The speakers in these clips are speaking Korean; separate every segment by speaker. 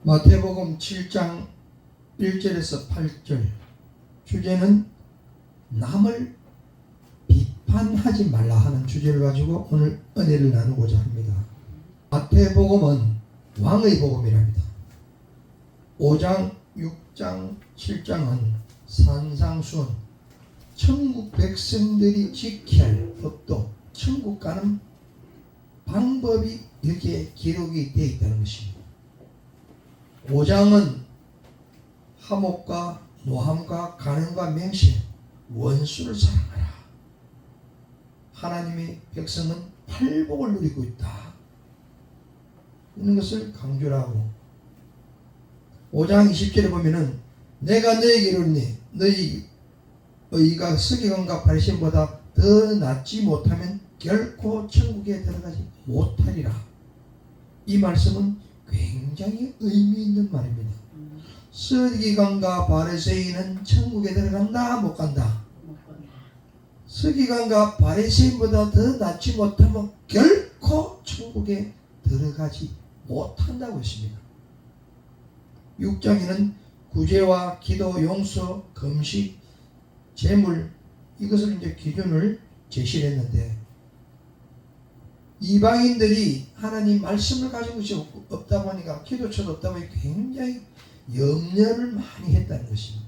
Speaker 1: 마태복음 7장 1절에서 8절 주제는 남을 비판하지 말라 하는 주제를 가지고 오늘 은혜를 나누고자 합니다. 마태복음은 왕의 복음이랍니다. 5장, 6장, 7장은 산상수훈, 천국 백성들이 지켜야 할 법도, 천국 가는 방법이 이렇게 기록이 되어 있다는 것입니다. 5장은 화목과 노함과 간음과 맹세, 원수를 사랑하라. 하나님의 백성은 팔복을 누리고 있다. 이런 것을 강조를 하고 5장 20절에 보면은 내가 너에게 이르노니 너희 의가 서기관과 바리새인보다 더 낫지 못하면 결코 천국에 들어가지 못하리라. 이 말씀은 굉장히 의미 있는 말입니다. 서기관과 바리새인은 천국에 들어간다 못 간다? 서기관과 바리새인보다 더 낫지 못하면 결코 천국에 들어가지 못한다고 했습니다. 6장에는 구제와 기도, 용서, 금식, 재물 이것을 이제 기준을 제시를 했는데 이방인들이 하나님 말씀을 가진 것이 없다 보니까 기도처도 없다 보니 굉장히 염려를 많이 했다는 것입니다.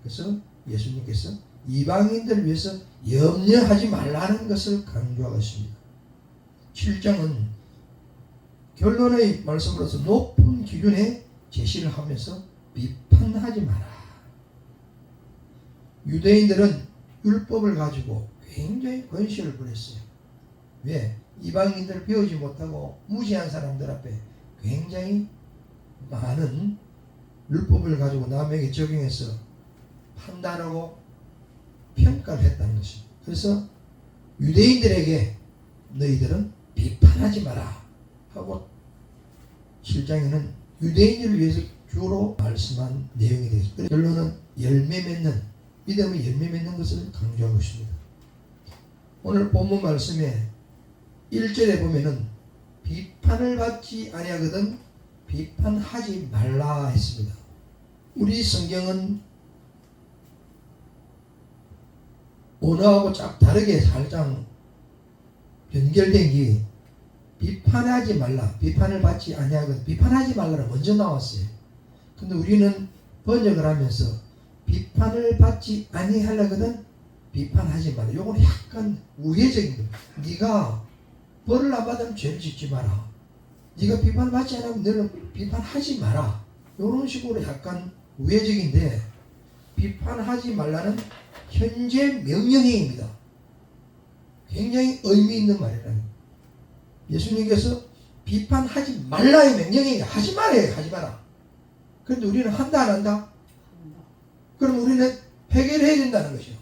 Speaker 1: 그래서 예수님께서 이방인들을 위해서 염려하지 말라는 것을 강조하고 있습니다. 7장은 결론의 말씀으로서 높은 기준에 제시를 하면서 비판하지 마라. 유대인들은 율법을 가지고 굉장히 권세를 부렸어요. 왜? 이방인들 배우지 못하고 무지한 사람들 앞에 굉장히 많은 율법을 가지고 남에게 적용해서 판단하고 평가를 했다는 것입니다. 그래서 유대인들에게 너희들은 비판하지 마라 하고 7장에는 유대인들을 위해서 주로 말씀한 내용이 되겠습니다. 결론은 열매 맺는, 믿음의 열매 맺는 것을 강조하고 있습니다. 오늘 본문 말씀에 1절에 보면은 비판을 받지 아니하거든 비판하지 말라 했습니다. 우리 성경은 언어하고 쫙 다르게 살짝 연결된 게 비판하지 말라, 비판을 받지 아니하거든 비판하지 말라가 먼저 나왔어요. 근데 우리는 번역을 하면서 비판을 받지 아니하려거든 비판하지 마라. 요거는 약간 우회적인 거예요. 네가 벌을 안 받으면 죄를 짓지 마라. 네가 비판을 받지 않으면 너는 비판하지 마라. 이런 식으로 약간 우회적인데 비판하지 말라는 현재 명령행입니다. 굉장히 의미 있는 말이라는 예수님께서 비판하지 말라의 명령행위 하지 말아요. 하지 마라. 그런데 우리는 한다 안 한다? 그럼 우리는 해결을 해야 된다는 것이요.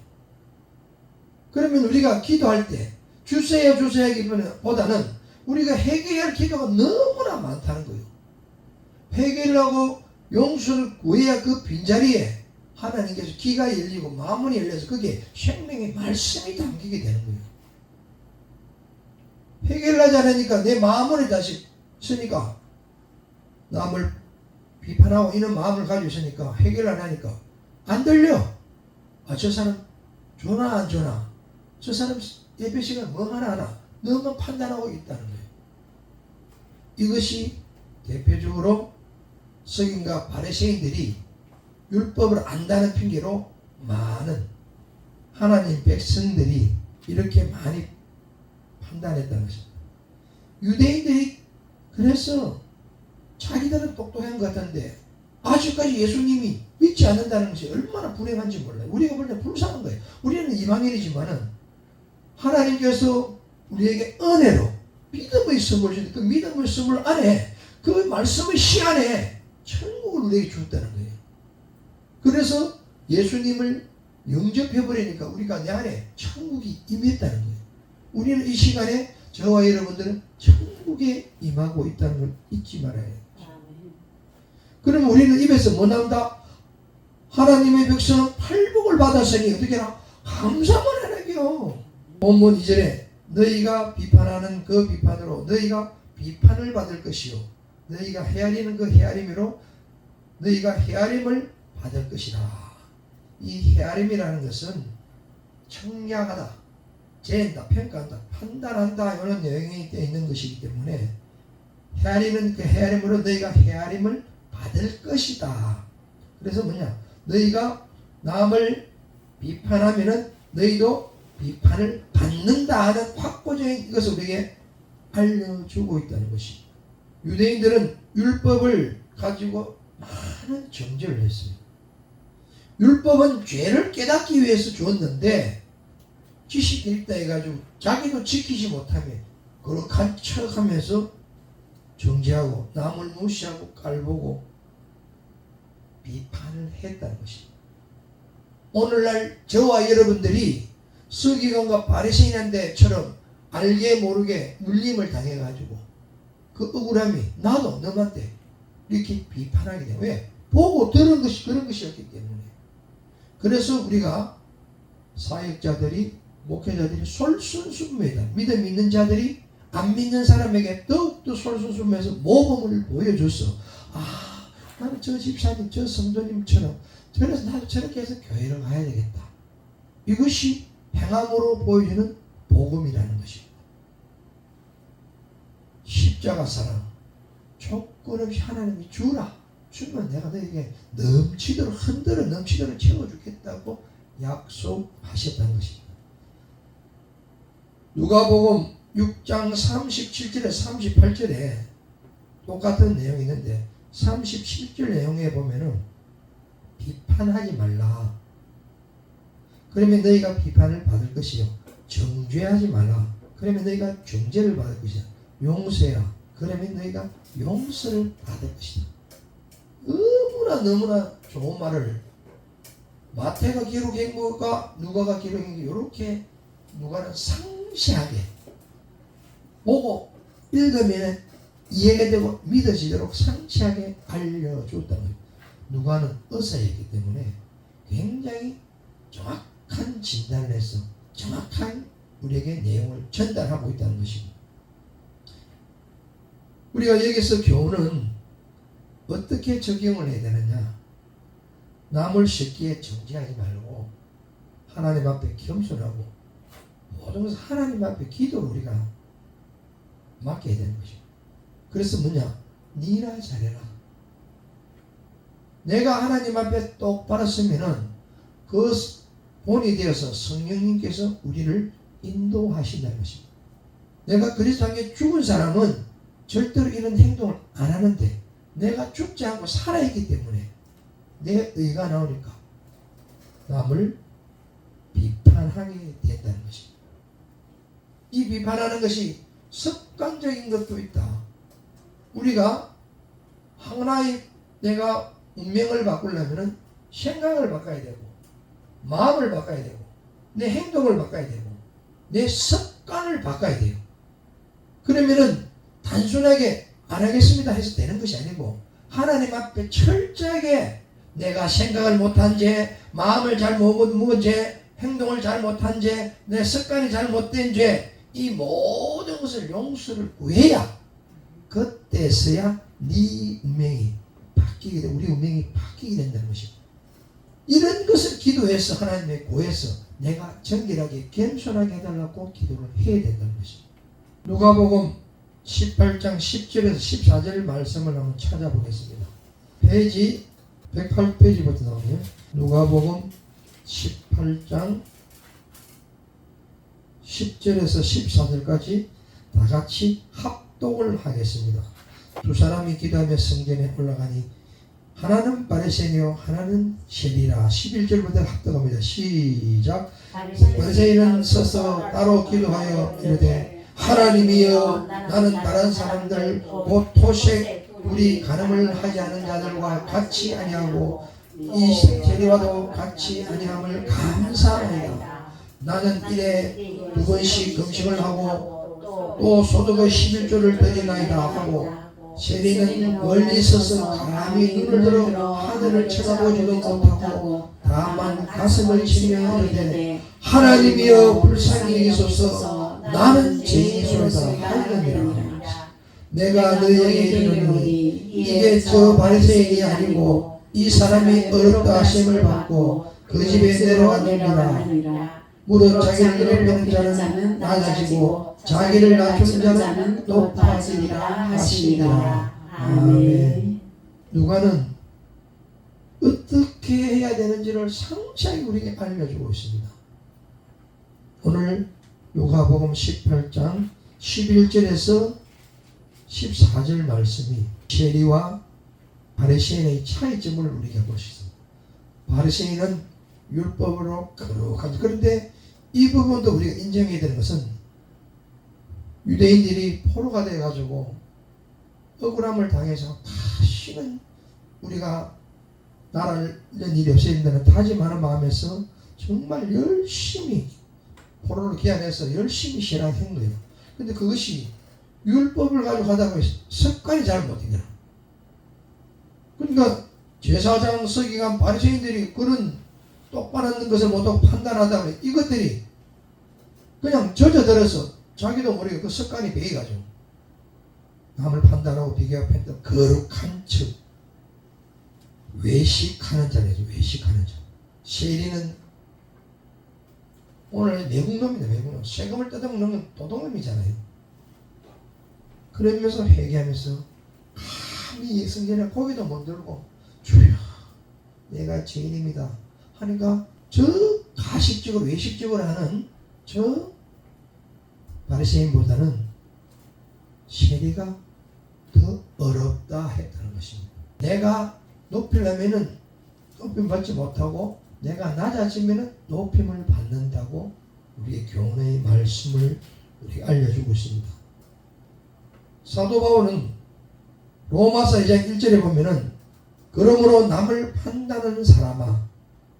Speaker 1: 그러면 우리가 기도할 때 주세요 주세요보다는 우리가 해결할 기도가 너무나 많다는 거예요. 해결하고 용서를 구해야 그 빈자리에 하나님께서 귀가 열리고 마음이 열려서 그게 생명의 말씀이 담기게 되는 거예요. 해결하지 않으니까 내 마음을 다시 쓰니까 남을 비판하고 이런 마음을 가지고 있으니까 해결 안 하니까 안 들려. 아, 저 사람 전화 안 전화, 저 사람 예배 시간 뭐 하나 하나 너만 판단하고 있다는 거예요. 이것이 대표적으로 서기관과 바리새인들이 율법을 안다는 핑계로 많은 하나님 백성들이 이렇게 많이 판단했다는 것입니다. 유대인들이 그래서 자기들은 똑똑한 것 같은데 아직까지 예수님이 믿지 않는다는 것이 얼마나 불행한지 몰라요. 우리가 볼 때 불쌍한 거예요. 우리는 이방인이지만은 하나님께서 우리에게 은혜로 믿음의 선물을 주는데 그 믿음의 선물 안에 그 말씀의 시 안에 천국을 우리에게 주었다는 거예요. 그래서 예수님을 영접해버리니까 우리가 내 안에 천국이 임했다는 거예요. 우리는 이 시간에 저와 여러분들은 천국에 임하고 있다는 걸 잊지 말아야 해요. 그러면 우리는 입에서 뭐 나온다? 하나님의 백성은 팔복을 받았으니 어떻게 하나? 감사만 하라고요. 본문 2절에 너희가 비판하는 그 비판으로 너희가 비판을 받을 것이요 너희가 헤아리는 그 헤아림으로 너희가 헤아림을 받을 것이라. 이 헤아림이라는 것은 청량하다, 재한다, 평가한다, 판단한다 이런 내용이 되어 있는 것이기 때문에 헤아리는 그 헤아림으로 너희가 헤아림을 받을 것이다. 그래서 뭐냐? 너희가 남을 비판하면은 너희도 비판을 받는다 하는 확고적인 것을 우리에게 알려주고 있다는 것이. 유대인들은 율법을 가지고 많은 정죄를 했어요. 율법은 죄를 깨닫기 위해서 주었는데 지식이 있다 해가지고 자기도 지키지 못하며 거룩한 척하면서 정죄하고 남을 무시하고 깔보고 비판을 했다는 것입니다. 오늘날 저와 여러분들이 서기관과 바리새인한테처럼 알게 모르게 눌림을 당해가지고 그 억울함이 나도 너한테 이렇게 비판하게 돼요. 왜? 보고 들은 것이 그런 것이었기 때문에. 그래서 우리가 사역자들이 목회자들이 솔선수범이다. 믿음 있는 자들이 안 믿는 사람에게 더욱더 솔선수범해서 모범을 보여줘서 나는 저 집사님 저 성도님처럼 그래서 나도 저렇게 해서 교회를 가야 되겠다. 이것이 행함으로 보여주는 복음이라는 것입니다. 십자가 사랑 조건 없이 하나님이 주라. 주면 내가 너에게 넘치도록 흔들어 넘치도록 채워주겠다고 약속하셨다는 것입니다. 누가복음 6장 37절에 38절에 똑같은 내용이 있는데 37절 내용에 보면은 비판하지 말라. 그러면 너희가 비판을 받을 것이요. 정죄하지 말라. 그러면 너희가 정죄를 받을 것이다. 용서해라. 그러면 너희가 용서를 받을 것이다. 너무나 좋은 말을 마태가 기록한 것과 누가가 기록한 게 이렇게 누가는 상세하게 보고 읽으면 이해가 되고 믿어지도록 상세하게 알려줬다는 거예요. 누가는 의사이기 때문에 굉장히 정확한 진단을 해서 정확한 우리에게 내용을 전달하고 있다는 것입니다. 우리가 여기서 교훈은 어떻게 적용을 해야 되느냐? 남을 쉽게 정죄하지 말고 하나님 앞에 겸손하고 모든 것을 하나님 앞에 기도로 우리가 맡겨야 되는 것입니다. 그래서 뭐냐? 니나 잘해라. 내가 하나님 앞에 똑바로 서면은 그 본이 되어서 성령님께서 우리를 인도하신다는 것입니다. 내가 그리스도 안에 죽은 사람은 절대로 이런 행동을 안 하는데 내가 죽지 않고 살아있기 때문에 내 의가 나오니까 남을 비판하게 된다는 것입니다. 이 비판하는 것이 습관적인 것도 있다. 우리가 하나의 내가 운명을 바꾸려면 생각을 바꿔야 되고 마음을 바꿔야 되고 내 행동을 바꿔야 되고 내 습관을 바꿔야 돼요. 그러면은 단순하게 안 하겠습니다 해서 되는 것이 아니고 하나님 앞에 철저하게 내가 생각을 못한 죄, 마음을 잘 먹은 죄, 행동을 잘 못한 죄, 내 습관이 잘못된 죄, 이 모든 것을 용서를 구해야 그때서야 네 운명이 바뀌게 되고 우리 운명이 바뀌게 된다는 것입니다. 이런 것을 기도해서 하나님의 구해서 내가 정결하게 겸손하게 해달라고 기도를 해야 된다는 것입니다. 누가복음 18장 10절에서 14절 말씀을 한번 찾아보겠습니다. 페이지 108페이지부터 나오네요. 누가복음 18장 10절에서 14절까지 다 같이 합독을 하겠습니다. 두 사람이 기도하며 성전에 올라가니 하나는 바리새인이요 하나는 세리라. 11절부터 합독합니다. 시작. 바리새인은 서서 따로 기도하여 이르되 하나님이여 나는 다른 사람들 곧 토색 우리 간음을 하지 않은 자들과 같이 아니하고 이 세리와도 같이 아니함을 감사하나이다. 나는 일에 2번씩 금식을 하고 또 소득의 11조를 드리나이다 하고 세리는 멀리 서서 감히 눈을 들어 하늘을 쳐다보지도 못하고 다만 가슴을 치며 이르되 하나님이여 불쌍히 여기소서 나는 죄인이소이다 하느니라. 내가 너희에게 이르노니 이게 저 바리새인이 아니고 이 사람이 어렵다 하심을 받고 그 집에 내려가느니라. 무릇 자기를 높이는 자는 낮아지고 자기를 낮추는 자는 높아지리라 하시니라. 아멘. 누가는 어떻게 해야 되는지를 상세히 우리에게 알려주고 있습니다. 오늘 누가복음 18장 11절에서 14절 말씀이 세리와 바리새인의 차이점을 우리가 볼 수 있습니다. 바리새인은 율법으로 거룩하죠. 그런데 이 부분도 우리가 인정해야 되는 것은 유대인들이 포로가 돼가지고 억울함을 당해서 다시는 우리가 나라를 이런 일이 없어야 된다는 다짐하는 마음에서 정말 열심히 포로를 귀환해서 열심히 신앙한 거예요. 근데 그것이 율법을 가지고 하다 보니 습관이 잘 못되더라. 그러니까 제사장, 서기관, 바리새인들이 그런 똑바로 있는 것을 못하고 판단하다 보니 이것들이 그냥 젖어들어서 자기도 모르게 그 습관이 배어가지고 남을 판단하고 비교하고 거룩한 척 외식하는 자네죠. 외식하는 자. 세리는 오늘 외국놈이다. 외국놈. 세금을 뜯어먹는 건 도둑놈이잖아요. 그러면서 회개하면서 감히 성전에 고개도 못 들고 주여 내가 죄인입니다 하니까 저 가식적으로 외식적으로 하는 저 바리새인보다는 세리가 더 어렵다 했다는 것입니다. 내가 높이려면은 높임 받지 못하고 내가 낮아지면은 높임을 받는다고 우리의 교훈의 말씀을 우리가 알려주고 있습니다. 사도 바울은 로마서 2장 1절에 보면은 그러므로 남을 판단하는 사람아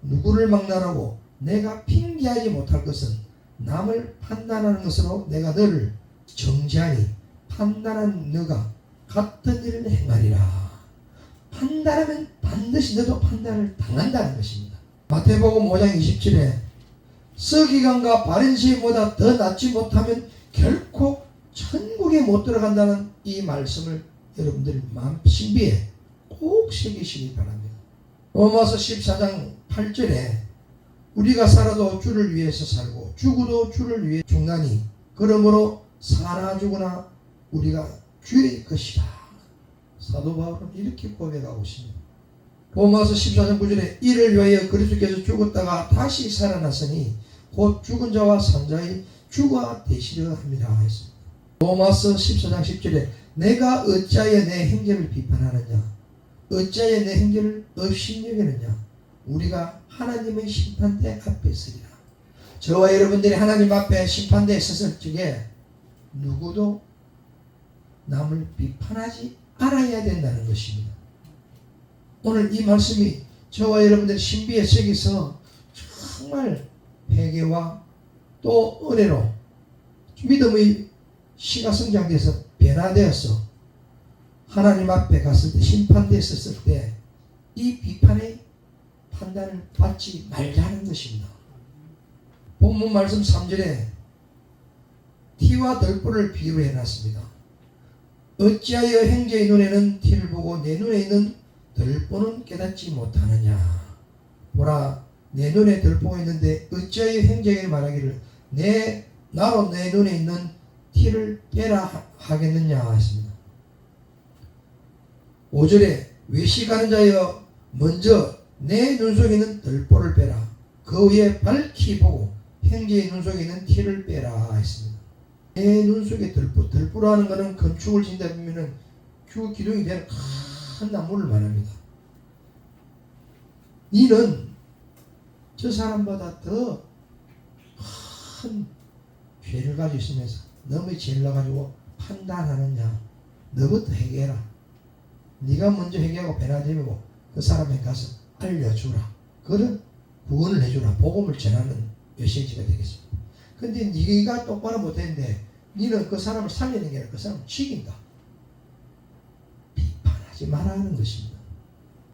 Speaker 1: 누구를 막론하고 내가 핑계하지 못할 것은 남을 판단하는 것으로 내가 너를 정죄하니 판단한 너가 같은 일을 행하리라. 판단하면 반드시 너도 판단을 당한다는 것입니다. 마태복음 5장 27에 서기관과 바리새인보다 더 낫지 못하면 결코 천국에 못 들어간다는 이 말씀을 여러분들 마음 신비에 꼭 새기시기 바랍니다. 로마서 14장 8절에 우리가 살아도 주를 위해서 살고 죽어도 주를 위해 죽나니 그러므로 사나 죽으나 우리가 주의 것이다. 사도 바울은 이렇게 고백하고 있습니다. 로마서 14장 9절에 이를 위하여 그리스도께서 죽었다가 다시 살아났으니 곧 죽은 자와 산 자의 주가 되시려 함이라 했습니다. 로마서 14장 10절에 내가 어찌하여 내 행제를 비판하느냐 어찌하여 내 행제를 업신여기느냐 우리가 하나님의 심판대 앞에 서리라. 저와 여러분들이 하나님 앞에 심판대에 섰을 적에 누구도 남을 비판하지 않아야 된다는 것입니다. 오늘 이 말씀이 저와 여러분들의 신비에 새겨서 정말 회개와 또 은혜로 믿음의 씨가 성장돼서 변화되어서 하나님 앞에 갔을 때 심판대에 섰을 때 이 비판의 판단을 받지 말자는 것입니다. 본문 말씀 3절에 티와 덜불을 비유해 놨습니다. 어찌하여 형제의 눈에는 티를 보고 내 눈에 있는 덜보는 깨닫지 못하느냐. 보라 내 눈에 덜보가 있는데 어찌하여 형제에게 말하기를 나로 내 눈에 있는 티를 빼라 하겠느냐 했습니다. 5절에 외식하는 자여 먼저 내 눈 속에 있는 덜보를 빼라. 그 후에 밝히 보고 형제의 눈 속에 있는 티를 빼라 했습니다. 내 눈 속에 덜보라는 것은 건축을 짓다 보면은 주 기둥이 되는 큰 나무를 말합니다. 니는 저 사람보다 더 큰 죄를 가지고 있으면서 너의 죄를 가지고 판단하느냐. 너부터 회개해라. 네가 먼저 회개하고 변화되고 그 사람에게 가서 알려주라. 그런 구원을 해주라. 복음을 전하는 메시지가 되겠습니다. 근데 네가 똑바로 못했는데 너는 그 사람을 살리는 게 아니라 그 사람을 죽인다. 비판하지 말아 하는 것입니다.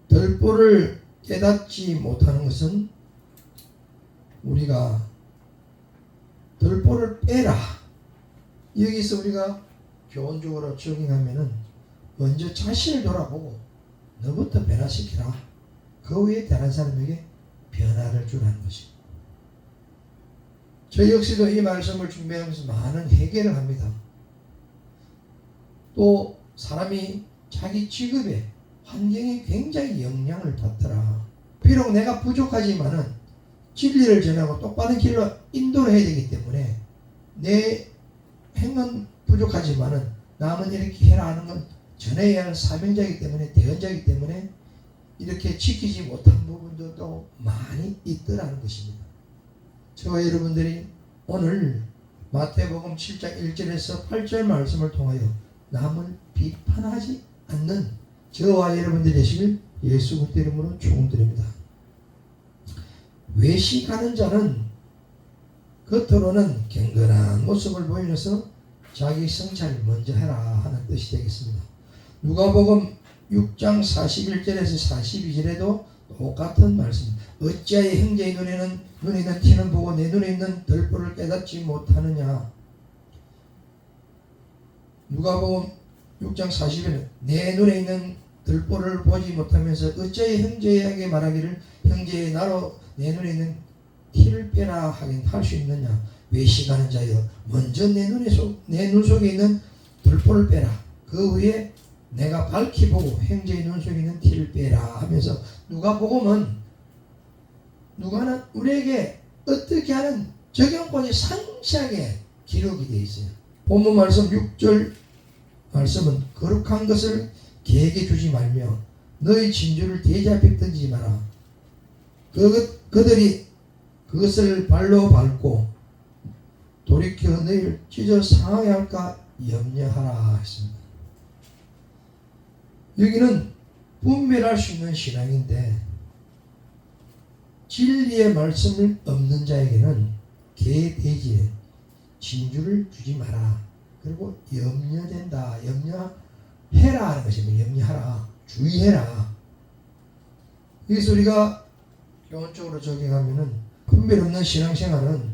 Speaker 1: 덜보를 깨닫지 못하는 것은 우리가 덜보를 빼라. 여기서 우리가 교훈적으로 적용하면은 먼저 자신을 돌아보고 너부터 변화시키라. 그 후에 다른 사람에게 변화를 주라는 것입니다. 저 역시도 이 말씀을 준비하면서 많은 해결을 합니다. 또 사람이 자기 직업에 환경에 굉장히 영향을 받더라. 비록 내가 부족하지만은 진리를 전하고 똑바른 길로 인도를 해야 되기 때문에 내 행은 부족하지만은 남은 이렇게 해라 하는 건 전해야 할 사명자이기 때문에 대언자이기 때문에 이렇게 지키지 못한 부분들도 많이 있더라는 것입니다. 저와 여러분들이 오늘 마태복음 7장 1절에서 8절 말씀을 통하여 남을 비판하지 않는 저와 여러분들이 되시길 예수 그리스도 이름으로 축원드립니다. 외식하는 자는 겉으로는 경건한 모습을 보이면서 자기 성찰을 먼저 해라 하는 뜻이 되겠습니다. 누가복음 6장 41절에서 42절에도 똑같은 말씀. 어찌하여 형제의 눈에 있는 티는 보고 내 눈에 있는 들보를 깨닫지 못하느냐. 누가복음 6장 41절 내 눈에 있는 들보를 보지 못하면서 어찌하여 형제에게 말하기를 형제의 나로 내 눈에 있는 티를 빼라 하긴 할 수 있느냐. 외식하는 자여 먼저 내 눈 속에 있는 들보를 빼라. 그 후에 내가 밝히 보고 형제의 눈 속에 있는 티를 빼라 하면서 누가는 우리에게 어떻게 하는 적용권이 상세하게 기록이 되어 있어요. 본문 말씀 6절 말씀은 거룩한 것을 개에게 주지 말며 너희 진주를 돼지 앞에 던지지 마라. 그들이 그것을 발로 밟고 돌이켜 너희를 찢어 상하게 할까 염려하라 했습니다. 여기는 분별할 수 있는 신앙인데 진리의 말씀을 없는 자에게는 개, 돼지에 진주를 주지 마라. 그리고 염려된다. 염려해라 하는 것입니다. 염려하라. 주의해라. 여기서 우리가 교훈적으로 적용하면은 분별 없는 신앙생활은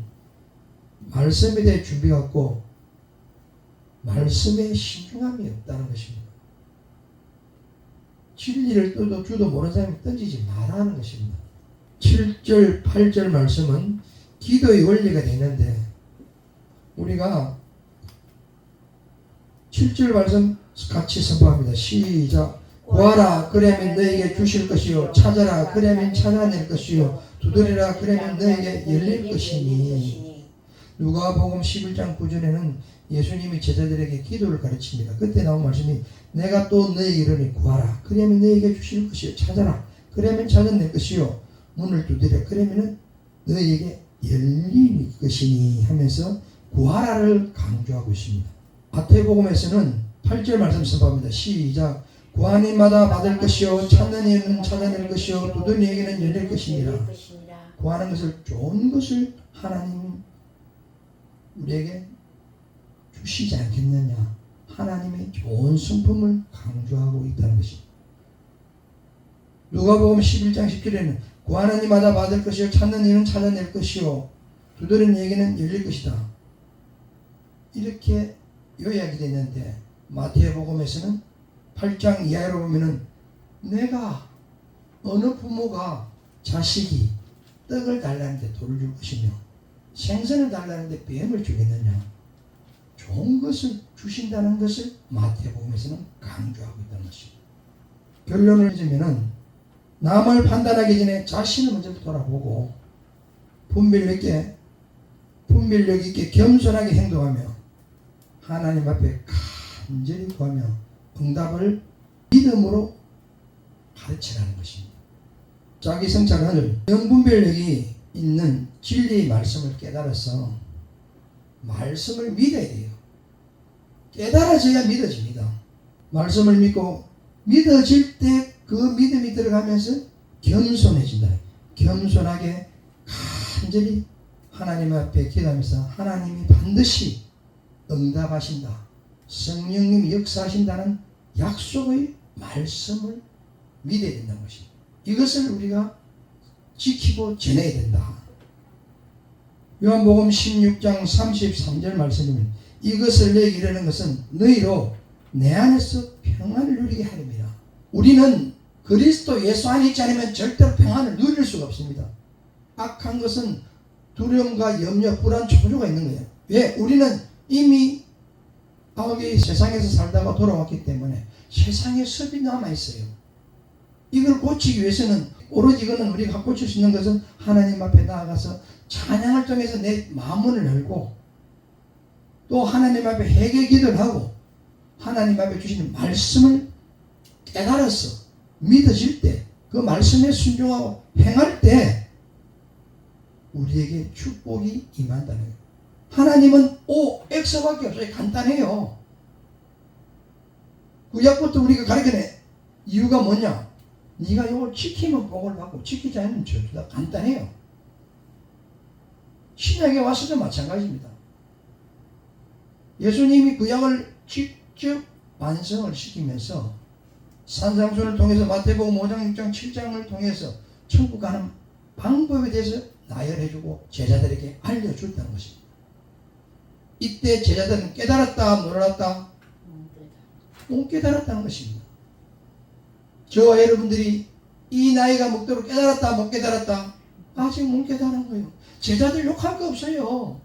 Speaker 1: 말씀에 대해 준비가 없고 말씀에 신중함이 없다는 것입니다. 진리를 주도 모르는 사람이 던지지 말라는 것입니다. 7절, 8절 말씀은 기도의 원리가 되는데 우리가 7절 말씀 같이 선포합니다. 시작. 구하라 그러면 너에게 주실 것이요 찾아라 그러면 찾아낼 것이요 두드리라 그러면 너에게 열릴 것이니. 누가복음 11장 9절에는 예수님이 제자들에게 기도를 가르칩니다. 그때 나온 말씀이 내가 또 너에게 이르니 구하라 그러면 너에게 주실 것이요 찾아라 그러면 찾아낼 것이요 문을 두드려 그러면 너에게 열릴 것이니 하면서 구하라를 강조하고 있습니다. 마태복음에서는 8절 말씀 선포합니다. 시작. 구하는 이마다 받을 것이요 찾는 이는 찾아낼 것이요 두드리는 이에게는 열릴 것이니라. 구하는 것을 좋은 것을 하나님 우리에게 주시지 않겠느냐. 하나님의 좋은 성품을 강조하고 있다는 것입니다. 누가복음 11장 10절에는 구하는 이마다 받을 것이요 찾는 이는 찾아낼 것이요 두드리는 이에게는 열릴 것이다. 이렇게 요약이 됐는데 마태복음에서는 8장 이하로 보면은 내가 어느 부모가 자식이 떡을 달라는데 돌을 줄 것이며 생선을 달라는데 뱀을 주겠느냐. 좋은 것을 주신다는 것을 마태복음에서는 강조하고 있다는 것입니다. 결론을 내자면은 남을 판단하기 전에 자신을 먼저 돌아보고 분별력 있게 겸손하게 행동하며 하나님 앞에 간절히 구하며 응답을 믿음으로 가르치라는 것입니다. 자기 성찰은 영분별력이 있는 진리의 말씀을 깨달아서 말씀을 믿어야 돼요. 깨달아져야 믿어집니다. 말씀을 믿고 믿어질 때 그 믿음이 들어가면서 겸손해진다. 겸손하게 간절히 하나님 앞에 기도하면서 하나님이 반드시 응답하신다. 성령님이 역사하신다는 약속의 말씀을 믿어야 된다는 것입니다. 이것을 우리가 지키고 전해야 된다. 요한복음 16장 33절 말씀이면 이것을 내게 이르는 것은 너희로 내 안에서 평안을 누리게 하렵니다. 우리는 그리스도 예수 안에 있지 않으면 절대로 평안을 누릴 수가 없습니다. 악한 것은 두려움과 염려, 불안, 초조가 있는 거예요. 왜? 우리는 이미 악의 세상에서 살다가 돌아왔기 때문에 세상에 섭이 남아있어요. 이걸 고치기 위해서는 오로지 이거는 우리가 고칠 수 있는 것은 하나님 앞에 나아가서 찬양을 통해서 내 마음문을 열고 또 하나님 앞에 회개 기도를 하고 하나님 앞에 주시는 말씀을 깨달아서 믿어질 때 그 말씀에 순종하고 행할 때 우리에게 축복이 임한다는 거예요. 하나님은 X밖에 없어요. 간단해요. 구약부터 우리가 가르쳐낸 이유가 뭐냐? 네가 이걸 지키면 복을 받고 지키지 않으면 저주다. 간단해요. 신약에 와서도 마찬가지입니다. 예수님이 구약을 직접 완성을 시키면서 산상수를 통해서 마태복음 5장, 6장, 7장을 통해서 천국 가는 방법에 대해서 나열해주고 제자들에게 알려줬다는 것입니다. 이때 제자들은 깨달았다, 몰랐다? 못 깨달았다는 것입니다. 저와 여러분들이 이 나이가 먹도록 깨달았다, 못 깨달았다? 아직 못 깨달은 거예요. 제자들 욕할 거 없어요.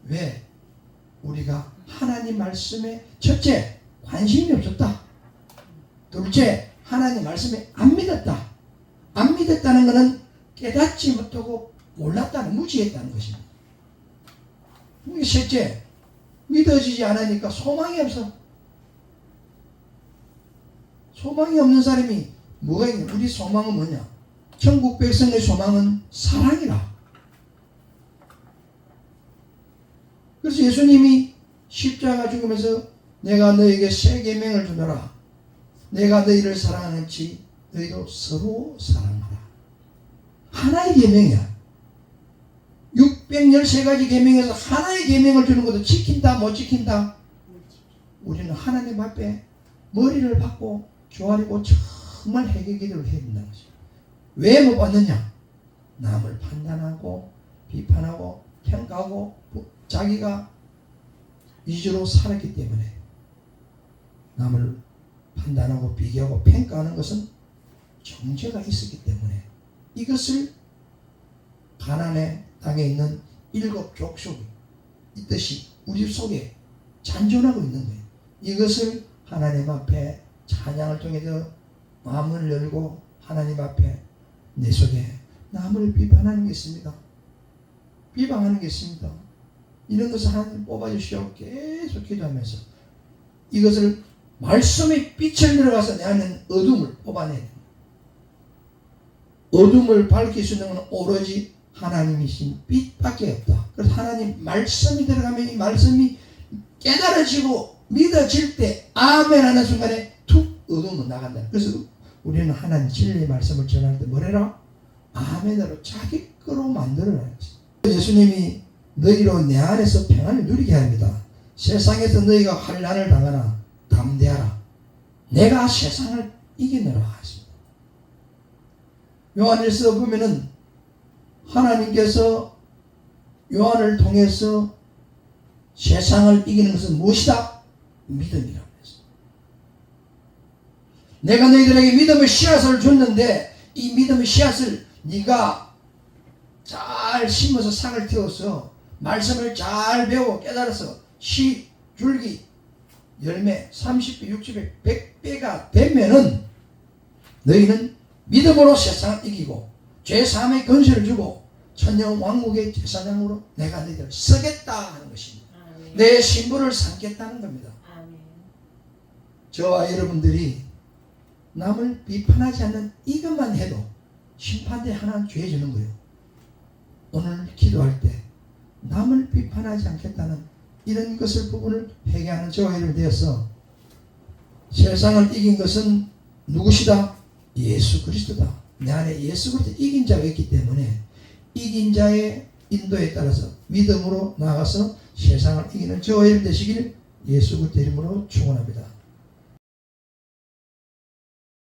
Speaker 1: 왜? 우리가 하나님 말씀에 첫째, 관심이 없었다. 둘째, 하나님 말씀에 안 믿었다. 안 믿었다는 것은 깨닫지 못하고 몰랐다는, 무지했다는 것입니다. 셋째, 믿어지지 않으니까 소망이 없어. 소망이 없는 사람이 뭐가 있냐? 우리 소망은 뭐냐? 천국 백성의 소망은 사랑이라. 그래서 예수님이 십자가 죽으면서 내가 너에게 새 계명을 주노라. 내가 너희를 사랑하는지 너희도 서로 사랑하라. 하나의 계명이야. 613가지 계명에서 하나의 계명을 주는 것도 지킨다, 못 지킨다? 우리는 하나님 앞에 머리를 박고 조아리고 정말 회개 기도를 해야 된다는 것이죠. 왜 못 받느냐? 남을 판단하고 비판하고 평가하고 자기가 위주로 살았기 때문에. 남을 판단하고 비교하고 평가하는 것은 정죄가 있었기 때문에 이것을 가나안의 땅에 있는 7 족속이 있듯이 우리 속에 잔존하고 있는 거예요. 이것을 하나님 앞에 찬양을 통해서 마음을 열고 하나님 앞에 내 속에 남을 비판하는 게 있습니다. 비방하는 게 있습니다. 이런 것을 하나님 뽑아주시오. 계속 기도하면서 이것을 말씀의 빛을 들어가서 내 안에 어둠을 뽑아내야 됩니다. 어둠을 밝힐 수 있는 것은 오로지 하나님이신 빛밖에 없다. 그래서 하나님 말씀이 들어가면 이 말씀이 깨달아지고 믿어질 때 아멘 하는 순간에 툭 어둠은 나간다. 그래서 우리는 하나님 진리의 말씀을 전할 때 뭐래라? 아멘으로 자기 거로 만들어라는 것입니다. 예수님이 너희로 내 안에서 평안을 누리게 합니다. 세상에서 너희가 환난을 당하나 담대하라. 내가 세상을 이기노라 하십니다. 요한일서 보면은 하나님께서 요한을 통해서 세상을 이기는 것은 무엇이다? 믿음이라고 했습니다. 내가 너희들에게 믿음의 씨앗을 줬는데 이 믿음의 씨앗을 네가 잘 심어서 싹을 틔워서 말씀을 잘 배워 깨달아서 씨, 줄기, 열매 30배, 60배, 100배가 되면은 너희는 믿음으로 세상을 이기고 죄사함의 권세를 주고 천년 왕국의 제사장으로 내가 너희들을 쓰겠다 하는 것입니다.
Speaker 2: 아멘.
Speaker 1: 내 신부를 삼겠다는 겁니다.
Speaker 2: 아멘.
Speaker 1: 저와 여러분들이 남을 비판하지 않는 이것만 해도 심판대 하나는 죄 주는 거예요. 오늘 기도할 때 남을 비판하지 않겠다는 이런 것을 부분을 회개하는 저와 여러분이 되어서 세상을 이긴 것은 누구시다? 예수 그리스도다. 내 안에 예수 그리스도 이긴 자가 있기 때문에 이긴 자의 인도에 따라서 믿음으로 나아가서 세상을 이기는 저와 여러분 되시길 예수 그리스도 이름으로 축원합니다.